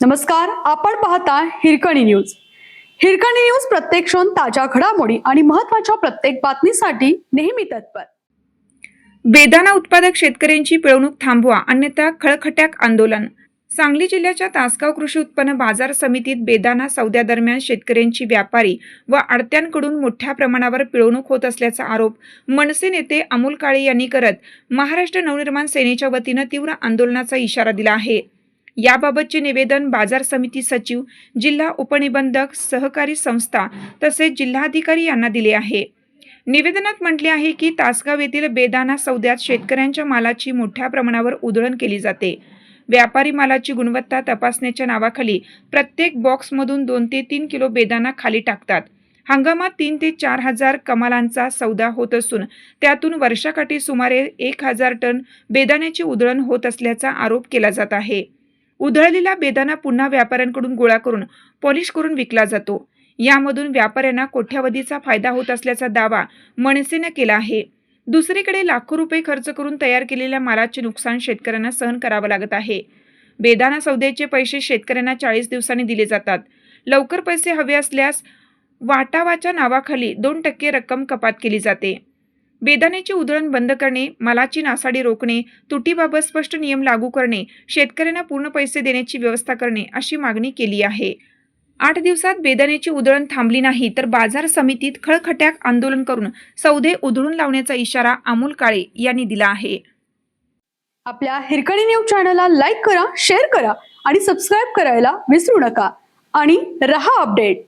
नमस्कार, आपण पाहता हिरकणी न्यूज. हिरकणी न्यूज प्रत्येक क्षण ताज्या घडामोडी आणि महत्त्वाच्या प्रत्येक बातमीसाठी नेहमी तत्पर. बेदाणा उत्पादक शेतकऱ्यांची पिळवणूक थांबवा, अन्यथा खळखट्याक आंदोलन. सांगली जिल्ह्याच्या तासगाव कृषी उत्पन्न बाजार समितीत बेदाणा सौद्यादरम्यान शेतकऱ्यांची व्यापारी व आडत्यांकडून मोठ्या प्रमाणावर पिळवणूक होत असल्याचा आरोप मनसे नेते अमोल काळे यांनी करत महाराष्ट्र नवनिर्माण सेनेच्या वतीनं तीव्र आंदोलनाचा इशारा दिला आहे. याबाबतचे निवेदन बाजार समिती सचिव, जिल्हा उपनिबंधक, सहकारी संस्था तसेच जिल्हाधिकारी यांना दिले आहे. निवेदनात म्हटले आहे की तासगाव येथील बेदाणा सौद्यात शेतकऱ्यांच्या मालाची मोठ्या प्रमाणावर उधळण केली जाते. व्यापारी मालाची गुणवत्ता तपासण्याच्या नावाखाली प्रत्येक बॉक्समधून 2 ते 3 किलो बेदाणा खाली टाकतात. हंगामात 3 ते 4 हजार कमालांचा सौदा होत असून त्यातून वर्षाकाठी सुमारे 1000 टन बेदाण्याची उधळण होत असल्याचा आरोप केला जात आहे. उधळलेला बेदाणा पुन्हा व्यापाऱ्यांकडून गोळा करून पॉलिश करून विकला जातो. यामधून व्यापाऱ्यांना कोट्यावधीचा फायदा होत असल्याचा दावा मनसेने केला आहे. दुसरीकडे लाखो रुपये खर्च करून तयार केलेल्या मालाचे नुकसान शेतकऱ्यांना सहन करावं लागत आहे. बेदाणा सौद्याचे पैसे शेतकऱ्यांना 40 दिवसांनी दिले जातात. लवकर पैसे हवे असल्यास वाटावाच्या नावाखाली 2% रक्कम कपात केली जाते. बेदाण्याची उधळण बंद करणे, मालाची नासाडी रोखणे, तुटीबाबत स्पष्ट नियम लागू करणे, शेतकऱ्यांना पूर्ण पैसे देण्याची व्यवस्था करणे अशी मागणी केली आहे. 8 दिवसात बेदाण्याची उधळण थांबली नाही तर बाजार समितीत खळखट्याक आंदोलन करून सौदे उधळून लावण्याचा इशारा अमोल काळे यांनी दिला आहे. आपल्या हिरकणी न्यूज चॅनलला लाईक करा, शेअर करा आणि सबस्क्राईब करायला विसरू नका आणि रहा अपडेट.